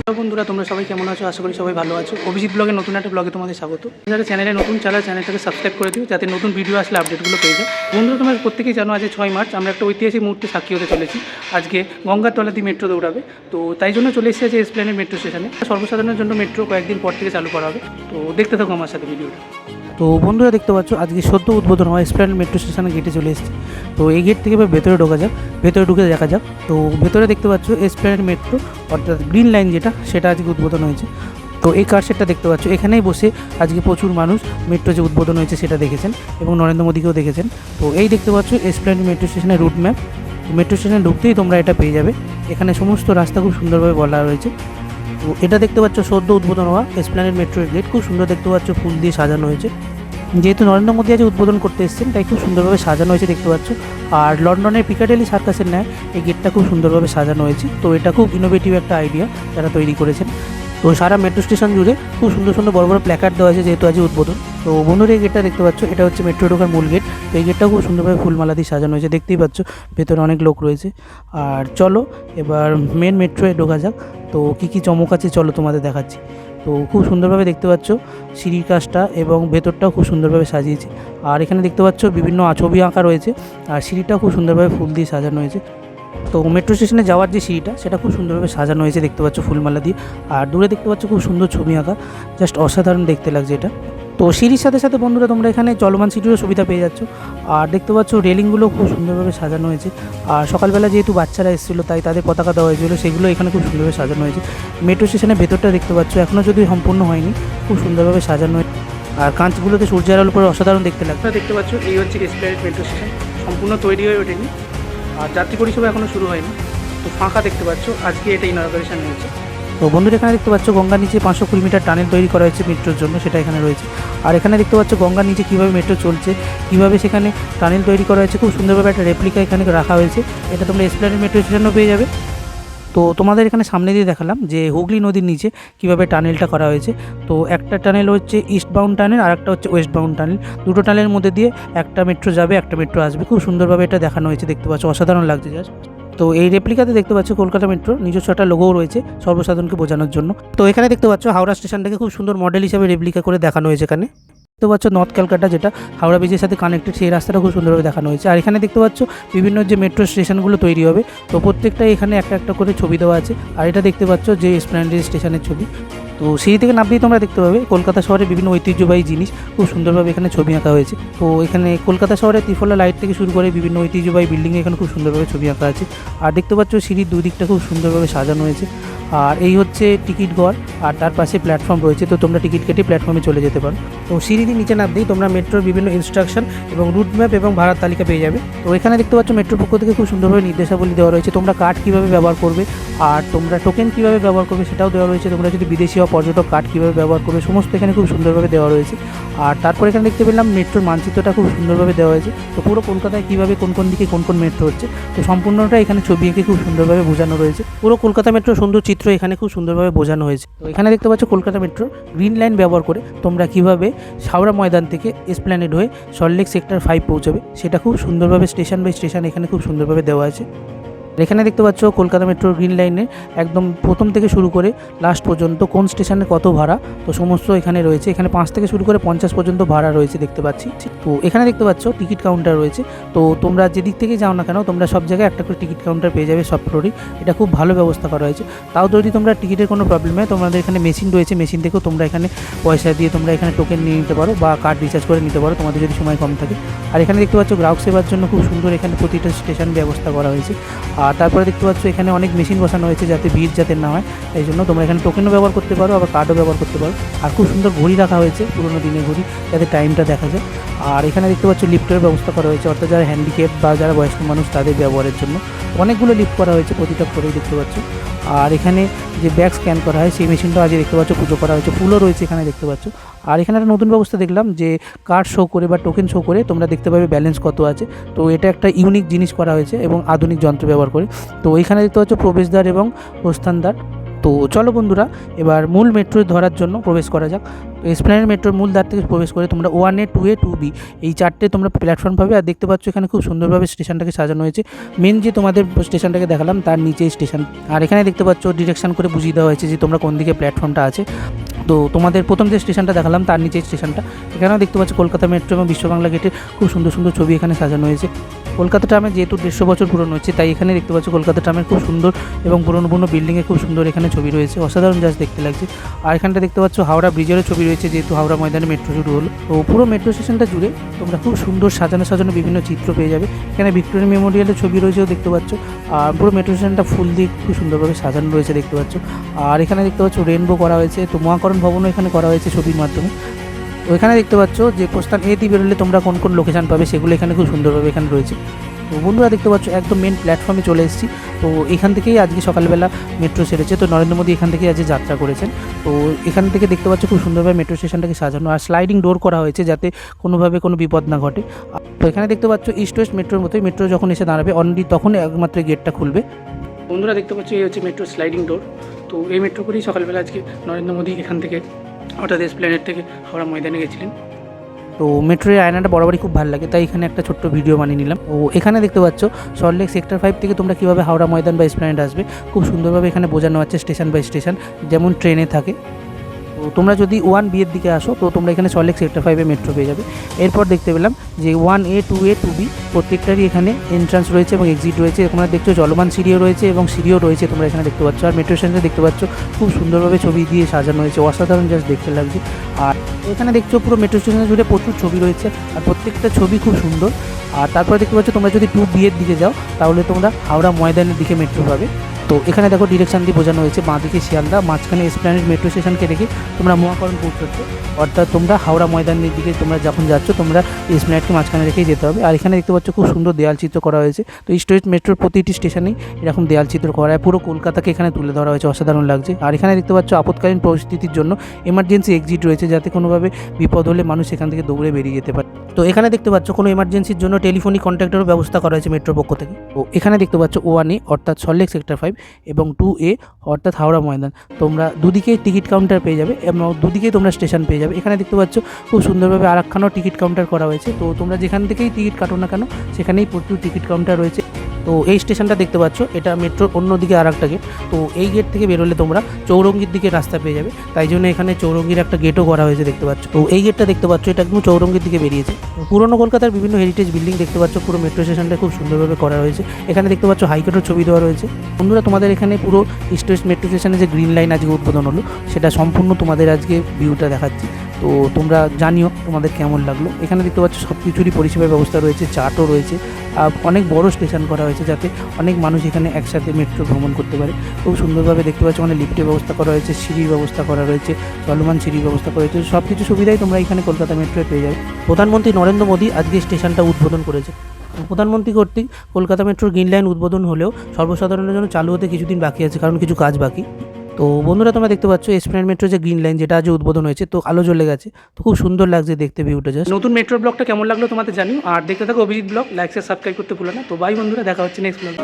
বন্ধুরা, তোমরা সবাই কেমন আছো? আশা করি সবাই ভালো আছো। অভিজিৎ ব্লগের নতুন একটা ব্লগে তোমাদের স্বাগত। যারা চ্যানেলে নতুন চ্যানেলটাকে সাবস্ক্রাইব করে দিও, যাতে নতুন ভিডিও আসলে আপডেটগুলো পেয়ে যাও। বন্ধুরা, তোমরা প্রত্যেকেই জানো আজ 6 মার্চ আমরা একটা ঐতিহাসিক মুহূর্তে সাক্ষী হতে চলেছি। আজকে গঙ্গার তলাতে মেট্রো দৌড়াবে, তো তাই জন্য চলে এসেছে যে এসপ্ল্যানেড মেট্রো স্টেশনে। সর্বসাধারণের জন্য মেট্রো কয়েকদিন পর থেকে চালু করা হবে, তো দেখতে থাকো আমার সাথে ভিডিওটা। তো বন্ধুরা, দেখতে পাচ্ছ আজকে সদ্য উদ্বোধন হওয়া এসপ্ল্যানেড মেট্রো স্টেশনের গেটে চলে এসেছি। তো এই গেট থেকে এবার ভেতরে ঢুকে দেখা যাক। তো ভেতরে দেখতে পাচ্ছ এসপ্ল্যানেড মেট্রো অর্থাৎ গ্রিন লাইন সেটা আজকে উদ্বোধন হয়েছে। তো এই কার শেডটা দেখতে পাচ্ছ, এখানেই বসে আজকে প্রচুর মানুষ মেট্রো যে উদ্বোধন হয়েছে সেটা দেখেছেন এবং নরেন্দ্র মোদীকেও দেখেছেন। তো এই দেখতে পাচ্ছ এসপ্ল্যানেড মেট্রো স্টেশনের রুট ম্যাপ। মেট্রো স্টেশনে ঢুকতেই তোমরা এটা পেয়ে যাবে। এখানে সমস্ত রাস্তা খুব সুন্দরভাবে বলা রয়েছে। তো এটা দেখতে পাচ্ছ সদ্য উদ্বোধন হওয়া এসপ্ল্যানেড মেট্রোর গেট, খুব সুন্দর দেখতে পাচ্ছ, ফুল দিয়ে সাজানো হয়েছে। যেহেতু নরেন্দ্র মোদী আজ উদ্বোধন করতে এসেছেন, তাই খুব সুন্দরভাবে সাজানো হয়েছে দেখতে পাচ্ছ। আর লন্ডনের পিকাডেলি সার্কাসের ন্যায় এই গেটটা খুব সুন্দরভাবে সাজানো হয়েছে। তো এটা খুব ইনোভেটিভ একটা আইডিয়া যারা তৈরি করেছেন। তো সারা মেট্রো স্টেশন জুড়ে খুব সুন্দর সুন্দর বড় বড় প্ল্যাকার্ড দেওয়া আছে, যেহেতু আজ উদ্বোধন। তো বন্ধুরা, এই গেটটা দেখতে পাচ্ছ, এটা হচ্ছে মেট্রো ঢোকার মূল গেট। তো এই গেটটাও খুব সুন্দরভাবে ফুলমালা দিয়ে সাজানো হয়েছে, দেখতেই পাচ্ছ ভেতরে অনেক লোক রয়েছে। আর চলো এবার মেন মেট্রোয়ে ঢোকা যাক। তো কী কী চমক আছে চলো তোমাদের দেখাচ্ছি। তো খুব সুন্দরভাবে দেখতে পাচ্ছ সিঁড়ির কাজটা এবং ভেতরটাও খুব সুন্দরভাবে সাজিয়েছে। আর এখানে দেখতে পাচ্ছ বিভিন্ন ছবি আঁকা রয়েছে, আর সিঁড়িটাও খুব সুন্দরভাবে ফুল দিয়ে সাজানো হয়েছে। তো মেট্রো স্টেশনে যাওয়ার যে সিঁড়িটা সেটা খুব সুন্দরভাবে সাজানো হয়েছে দেখতে পাচ্ছ ফুলমালা দিয়ে। আর দূরে দেখতে পাচ্ছ খুব সুন্দর ছবি আঁকা, জাস্ট অসাধারণ দেখতে লাগছে এটা। তো সিঁড়ির সাথে সাথে বন্ধুরা তোমরা এখানে চলমান সিঁড়িরও সুবিধা পেয়ে যাচ্ছ। আর দেখতে পাচ্ছ রেলিংগুলো খুব সুন্দরভাবে সাজানো হয়েছে। আর সকালবেলা যেহেতু বাচ্চারা এসেছিলো, তাই তাদের পতাকা দেওয়া হয়েছিল, সেগুলো এখানে খুব সুন্দরভাবে সাজানো হয়েছে। মেট্রো স্টেশনের ভেতরটা দেখতে পাচ্ছ, এখনও যদি সম্পূর্ণ হয়নি, খুব সুন্দরভাবে সাজানো হয়েছে। আর কাঁচগুলোতে সূর্যের আলোর উপরে অসাধারণ দেখতে লাগছে। দেখতে পাচ্ছ এই হচ্ছে এসপ্ল্যানেড মেট্রো স্টেশন, সম্পূর্ণ তৈরি হয়ে ওঠেনি, আর যাত্রী পরিষেবা এখনও শুরু হয়নি। তো ফাঁকা দেখতে পাচ্ছ, আজকে এটা ইনঅগারেশন হয়েছে। তো বন্ধুরা, এখানে দেখতে পাচ্ছ গঙ্গার নিচে 520 মিটার টানেল তৈরি করা হয়েছে মেট্রোর জন্য, সেটা এখানে রয়েছে। আর এখানে দেখতে পাচ্ছ গঙ্গার নিচে কীভাবে মেট্রো চলছে, কীভাবে সেখানে টানেল তৈরি করা হয়েছে, খুব সুন্দরভাবে একটা রেপ্লিকা এখানে রাখা হয়েছে। এটা তোমরা এসপ্ল্যানেড মেট্রো স্টেশনেও পেয়ে যাবে। তো তোমাদের এখানে সামনে দিয়ে দেখালাম যে হুগলি নদীর নিচে কীভাবে টানেলটা করা হয়েছে। তো একটা টানেল হচ্ছে ইস্ট বাউন্ড টানেল, আর একটা হচ্ছে ওয়েস্ট বাউন্ড টানেল। দুটো টানেলের মধ্যে দিয়ে একটা মেট্রো যাবে, একটা মেট্রো আসবে। খুব সুন্দরভাবে এটা দেখানো হয়েছে, দেখতে পাচ্ছ অসাধারণ লাগছে জাস্ট। তো এই রেপ্লিকাতে দেখতে পাচ্ছ কলকাতা মেট্রো নিজস্ব একটা লোগোও রয়েছে সর্বসাধারণকে বোঝানোর জন্য। তো এখানে দেখতে পাচ্ছ হাওড়া স্টেশনটাকে খুব সুন্দর মডেল হিসেবে রেপ্লিকা করে দেখানো হয়েছে। এখানে দেখতে পাচ্ছ নর্থ ক্যালকাটা, যেটা হাওড়া ব্রিজের সাথে কানেক্টেড, সেই রাস্তাটা খুব সুন্দরভাবে দেখানো হয়েছে। আর এখানে দেখতে পাচ্ছ বিভিন্ন যে মেট্রো স্টেশনগুলো তৈরি হবে, তো প্রত্যেকটাই এখানে একটা একটা করে ছবি দেওয়া আছে। আর এটা দেখতে পাচ্ছ যে এসপ্ল্যানেড স্টেশনের ছবি। তো সিঁড়ি থেকে নামতেই তোমরা দেখতে পাবে কলকাতা শহরের বিভিন্ন ঐতিহ্যবাহী জিনিস খুব সুন্দরভাবে এখানে ছবি আঁকা হয়েছে। তো এখানে কলকাতা শহরের ত্রিফলা লাইট থেকে শুরু করে বিভিন্ন ঐতিহ্যবাহী বিল্ডিংয়ে এখানে খুব সুন্দরভাবে ছবি আঁকা আছে। আর দেখতে পাচ্ছ সিঁড়ির দুই দিকটা খুব সুন্দরভাবে সাজানো হয়েছে। আর এই হচ্ছে টিকিট ঘর, আর তার পাশে প্ল্যাটফর্ম রয়েছে, তো তোমরা টিকিট কেটে প্ল্যাটফর্মে চলে যেতে পারো। তো সিঁড়ি দিয়ে নিচে নামতেই তোমরা মেট্রোর বিভিন্ন ইনস্ট্রাকশন এবং রুট ম্যাপ এবং ভাড়ার তালিকা পেয়ে যাবে। তো এখানে দেখতে পাচ্ছ মেট্রোর পক্ষ থেকে খুব সুন্দরভাবে নির্দেশাবলী দেওয়া রয়েছে, তোমরা কার্ড কীভাবে ব্যবহার করবে আর তোমরা টোকেন কীভাবে ব্যবহার করবে সেটাও দেওয়া রয়েছে। তোমরা যদি বিদেশি বা পর্যটক কার্ড কীভাবে ব্যবহার করবে সমস্ত এখানে খুব সুন্দরভাবে দেওয়া রয়েছে। আর তারপর এখানে দেখতে পেলাম মেট্রোর মানচিত্রটা খুব সুন্দরভাবে দেওয়া হয়েছে। তো পুরো কলকাতায় কীভাবে কোন কোন দিকে কোন কোন মেট্রো হচ্ছে, তো সম্পূর্ণটা এখানে ছবি এঁকে খুব সুন্দরভাবে বোঝানো রয়েছে। পুরো কলকাতা মেট্রোর সুন্দর চিত্র এখানে খুব সুন্দরভাবে বোঝানো হয়েছে। তো এখানে দেখতে পাচ্ছ কলকাতা মেট্রোর গ্রিন লাইন ব্যবহার করে তোমরা কীভাবে হাওড়া ময়দান থেকে এসপ্ল্যানেড হয়ে সল্টলেক সেক্টর 5 পৌঁছাবে, সেটা খুব সুন্দরভাবে স্টেশন বাই স্টেশন এখানে খুব সুন্দরভাবে দেওয়া আছে। এখানে দেখতে পাচ্ছ কলকাতা মেট্রোর গ্রিন লাইনে একদম প্রথম থেকে শুরু করে লাস্ট পর্যন্ত কোন স্টেশনে কত ভাড়া, তো সমস্ত এখানে রয়েছে। এখানে 5 থেকে শুরু করে 50 পর্যন্ত ভাড়া রয়েছে দেখতে পাচ্ছি। তো এখানে দেখতে পাচ্ছ টিকিট কাউন্টার রয়েছে। তো তোমরা যেদিক থেকে যাও না কেন, তোমরা সব জায়গায় একটা করে টিকিট কাউন্টার পেয়ে যাবে সব ফ্লোরেই। এটা খুব ভালো ব্যবস্থা করা হয়েছে। তাও যদি তোমরা টিকিটের কোনো প্রবলেম হয়, তোমাদের এখানে মেশিন রয়েছে, মেশিন থেকেও তোমরা এখানে পয়সা দিয়ে তোমরা এখানে টোকেন নিয়ে নিতে পারো বা কার্ড রিচার্জ করে নিতে পারো, তোমাদের যদি সময় কম থাকে। আর এখানে দেখতে পাচ্ছ গ্রাহক সেবার জন্য খুব সুন্দর এখানে প্রতিটা স্টেশন ব্যবস্থা করা হয়েছে। আর তারপরে দেখতে পাচ্ছ এখানে অনেক মেশিন বসানো হয়েছে যাতে ভিড় যাতে না হয়, এই জন্য তোমরা এখানে টোকেনও ব্যবহার করতে পারো, আবার কার্ডও ব্যবহার করতে পারো। আর খুব সুন্দর ঘড়ি রাখা হয়েছে, পুরোনো দিনের ঘড়ি, যাতে টাইমটা দেখা যায়। আর এখানে দেখতে পাচ্ছ লিফটের ব্যবস্থা করা হয়েছে, অর্থাৎ যারা হ্যান্ডিক্যাপ বা যারা বয়স্ক মানুষ তাদের ব্যবহারের জন্য অনেকগুলো লিফট করা হয়েছে প্রতিটা ফ্লোরেই দেখতে পাচ্ছ। আর এখানে যে ব্যাগ স্ক্যান করা হয় সেই মেশিনটাও আজ দেখতে পাচ্ছ পুজো করা হয়েছে, ফুলও রয়েছে এখানে দেখতে পাচ্ছ। আর এখানে একটা নতুন ব্যবস্থা দেখলাম যে কার্ড শো করে বা টোকেন শো করে তোমরা দেখতে পাবে ব্যালেন্স কত আছে। তো এটা একটা ইউনিক জিনিস করা হয়েছে এবং আধুনিক যন্ত্র ব্যবহার করে। তো এখানে দেখতে পাচ্ছ প্রবেশদ্বার এবং প্রস্থানদ্বার। তো চলো বন্ধুরা, এবার মূল মেট্রো ধরার জন্য প্রবেশ করা যাক। তো এসপ্ল্যানেড মেট্রোর মূল দ্বার থেকে প্রবেশ করে তোমরা 1A 2A 2B এই 4টে তোমরা প্ল্যাটফর্ম পাবে। আর দেখতে পাচ্ছ এখানে খুব সুন্দরভাবে স্টেশনটাকে সাজানো হয়েছে। মেন যে তোমাদের স্টেশনটাকে দেখালাম তার নিচেই স্টেশন। আর এখানে দেখতে পাচ্ছ ডিরেকশন করে বুঝিয়ে দেওয়া হয়েছে যে তোমরা কোন দিকে প্ল্যাটফর্মটা আছে। তো তোমাদের প্রথম যে স্টেশনটা দেখালাম তার নিচেই স্টেশনটা। এখানেও দেখতে পাচ্ছ কলকাতা মেট্রো এবং বিশ্ব বাংলা গেটের খুব সুন্দর সুন্দর ছবি এখানে সাজানো হয়েছে। কলকাতা ট্রামের যেহেতু 150 বছর পুরনো হচ্ছে, তাই এখানে দেখতে পাচ্ছ কলকাতা ট্রামের খুব সুন্দর এবং পুরনো বিল্ডিংয়ে খুব সুন্দর এখানে ছবি রয়েছে, অসাধারণ জাস্ট দেখতে লাগছে। আর এখানটা দেখতে পাচ্ছ হাওড়া ব্রিজেরও ছবি রয়েছে, যেহেতু হাওড়া ময়দানে মেট্রো শুরু হলো। তো পুরো মেট্রো স্টেশনটা জুড়ে তোমরা খুব সুন্দর সাজানো বিভিন্ন চিত্র পেয়ে যাবে। এখানে ভিক্টোরিয়া মেমোরিয়ালের ছবি রয়েছেও দেখতে পাচ্ছ। আর পুরো মেট্রো স্টেশনটা ফুল দিয়ে খুব সুন্দরভাবে সাজানো রয়েছে দেখতে পাচ্ছ। আর এখানে দেখতে পাচ্ছ রেনবো করা হয়েছে, তো মহাকরণ ভবনও এখানে করা হয়েছে ছবির মাধ্যমে। ওইখানে দেখতে পাচ্ছ যে প্রস্থান এ দিয়ে বেরোলে তোমরা কোন কোন লোকেশান পাবে সেগুলো এখানে খুব সুন্দরভাবে এখানে রয়েছে। তো বন্ধুরা দেখতে পাচ্ছ একদম মেন প্ল্যাটফর্মে চলে এসেছি। তো এখান থেকেই আজকে সকালবেলা মেট্রো ছেড়েছে, তো নরেন্দ্র মোদী এখান থেকেই আজকে যাত্রা করেছেন। তো এখান থেকে দেখতে পাচ্ছ খুব সুন্দরভাবে মেট্রো স্টেশনটাকে সাজানো, আর স্লাইডিং ডোর করা হয়েছে যাতে কোনোভাবে কোনো বিপদ না ঘটে। তো এখানে দেখতে পাচ্ছ ইস্ট ওয়েস্ট মেট্রোর মতোই, মেট্রো যখন এসে দাঁড়াবে অনলি তখন একমাত্র গেটটা খুলবে। বন্ধুরা দেখতে পাচ্ছ এই হচ্ছে মেট্রো স্লাইডিং ডোর। তো এই মেট্রো করেই সকালবেলা আজকে নরেন্দ্র মোদী এখান থেকে অর্থাৎ এসপ্ল্যানেড থেকে হাওড়া ময়দানে গেছিলেন। তো মেট্রোর আয়নাটা বরাবরই খুব ভালো লাগে, তাই এখানে একটা ছোট্ট ভিডিও বানিয়ে নিলাম। ও এখানে দেখতে পাচ্ছ সল্টলেক সেক্টর 5 থেকে তোমরা কীভাবে হাওড়া ময়দান বা এসপ্ল্যানেড আসবে খুব সুন্দরভাবে এখানে বোঝানো আছে স্টেশন বাই স্টেশন, যেমন ট্রেনে থাকে। তো তোমরা যদি 1B এর দিকে আসো তো তোমরা এখানে সল্টলেক সেক্টর 5 মেট্রো পেয়ে যাবে। এরপর দেখতে পেলাম যে 1A 2A 2B প্রত্যেকটারই এখানে এন্ট্রান্স রয়েছে এবং এক্সিট রয়েছে। তোমরা দেখছো চলমান সিঁড়িও রয়েছে এবং সিঁড়িও রয়েছে তোমরা এখানে দেখতে পাচ্ছ। আর মেট্রো স্টেশনে দেখতে পাচ্ছ খুব সুন্দরভাবে ছবি দিয়ে সাজানো হয়েছে, অসাধারণ জাস্ট দেখতে লাগছে। আর এখানে দেখছো পুরো মেট্রো স্টেশনে জুড়ে প্রচুর ছবি রয়েছে, আর প্রত্যেকটা ছবি খুব সুন্দর। আর তারপরে দেখতে পাচ্ছ তোমরা যদি 2B এর দিকে যাও তাহলে তোমরা হাওড়া ময়দানের দিকে মেট্রো পাবে। তো এখানে দেখো ডিরেকশন দিয়ে বোঝানো হয়েছে, বাঁ দিকে শিয়ালদা, মাঝখানে এসপ্ল্যানেড মেট্রো স্টেশনকে রেখে তোমরা মহাকরণ পৌঁছচ্ছ, অর্থাৎ তোমরা হাওড়া ময়দানের দিকে তোমরা যখন যাচ্ছ তোমরা এসপ্ল্যানেডকে মাঝখানে রেখেই যেতে হবে। আর এখানে দেখতে পাচ্ছ খুব সুন্দর দেয়াল চিত্র করা হয়েছে। তো ইস্ট ওয়েস্ট মেট্রোর প্রতিটি স্টেশনেই এরকম দেয়াল চিত্র করা হয়, পুরো কলকাতাকে এখানে তুলে ধরা হয়েছে, অসাধারণ লাগছে। আর এখানে দেখতে পাচ্ছ আপৎকালীন পরিস্থিতির জন্য এমার্জেন্সি এক্সিট রয়েছে, যাতে কোনোভাবে বিপদ হলে মানুষ এখান থেকে দৌড়ে বেরিয়ে যেতে পারে। তো এখানে দেখতে পাচ্ছ কোনো এমার্জেন্সির জন্য টেলিফোনিক কন্ট্যাক্টেরও ব্যবস্থা করা হয়েছে মেট্রোর পক্ষ থেকে। তো এখানে দেখতে পাচ্ছ 1A অর্থাৎ সল্টলেক সেক্টর 5 এবং 2A অর্থাৎ হাওড়া ময়দান। তোমরা দুদিকেই টিকিট কাউন্টার পেয়ে যাবে এবং দুদিকেই তোমরা স্টেশন পেয়ে যাবে। এখানে দেখতে পাচ্ছ খুব সুন্দরভাবে আরেকখানেও টিকিট কাউন্টার করা হয়েছে। তো তোমরা যেখান থেকেই টিকিট কাটো না কেন সেখানেই প্রচুর টিকিট কাউন্টার রয়েছে। তো এই স্টেশনটা দেখতে পাচ্ছ এটা মেট্রোর অন্যদিকে আর একটা গেট। তো এই গেট থেকে বেরোলে তোমরা চৌরঙ্গির দিকে রাস্তা পেয়ে যাবে, তাই জন্য এখানে চৌরঙ্গির একটা গেটও করা হয়েছে দেখতে পাচ্ছ। তো এই গেটটা দেখতে পাচ্ছ এটা একদম চৌরঙ্গির দিকে বেরিয়েছে। পুরনো কলকাতার বিভিন্ন হেরিটেজ বিল্ডিং দেখতে পাচ্ছ, পুরো মেট্রো স্টেশনটা খুব সুন্দরভাবে করা হয়েছে। এখানে দেখতে পাচ্ছ হাইকোর্টের ছবি দেওয়া রয়েছে। বন্ধুরা তোমাদের এখানে পুরো ইস্ট ওয়েস্ট মেট্রো স্টেশনে যে গ্রিন লাইন আজকে উদ্বোধন হলো সেটা সম্পূর্ণ তোমাদের আজকে ভিউটা দেখাচ্ছি। তো তোমরা জানিও তোমাদের কেমন লাগলো। এখানে দেখতে পাচ্ছ সব কিছুরই পরিষেবার ব্যবস্থা রয়েছে, চার্টও রয়েছে, অনেক বড় স্টেশন করা হয়েছে যাতে অনেক মানুষ এখানে একসাথে মেট্রো ভ্রমণ করতে পারে। খুব সুন্দরভাবে দেখতে পাচ্ছ মানে লিফটের ব্যবস্থা করা হয়েছে, সিঁড়ির ব্যবস্থা করা রয়েছে, চলমান সিঁড়ির ব্যবস্থা করা হয়েছে, সব কিছু সুবিধাই তোমরা এখানে কলকাতা মেট্রোয় পেয়ে যাবে। প্রধানমন্ত্রী নরেন্দ্র মোদী আজকে স্টেশনটা উদ্বোধন করেছে। প্রধানমন্ত্রী কর্তৃক কলকাতা মেট্রোর গ্রিন লাইন উদ্বোধন হলেও সর্বসাধারণের জন্য চালু হতে কিছুদিন বাকি আছে, কারণ কিছু কাজ বাকি। তো বন্ধুরা তোমরা দেখতে পাচ্ছ এসপ্ল্যানেড মেট্রো যে গ্রিন লাইন যেটা আজ উদ্বোধন হয়েছে, তো আলো জ্বলে গেছে, তো খুব সুন্দর লাগছে দেখতে ভিউটা। জাস্ট নতুন মেট্রো ব্লগটা কেমন লাগলো তোমাদের জানিও, আর দেখতে থাকো Abhijit blog, like share subscribe করতে ভুলো না। তো বাই বন্ধুরা, দেখা হচ্ছে নেক্সট ব্লগ।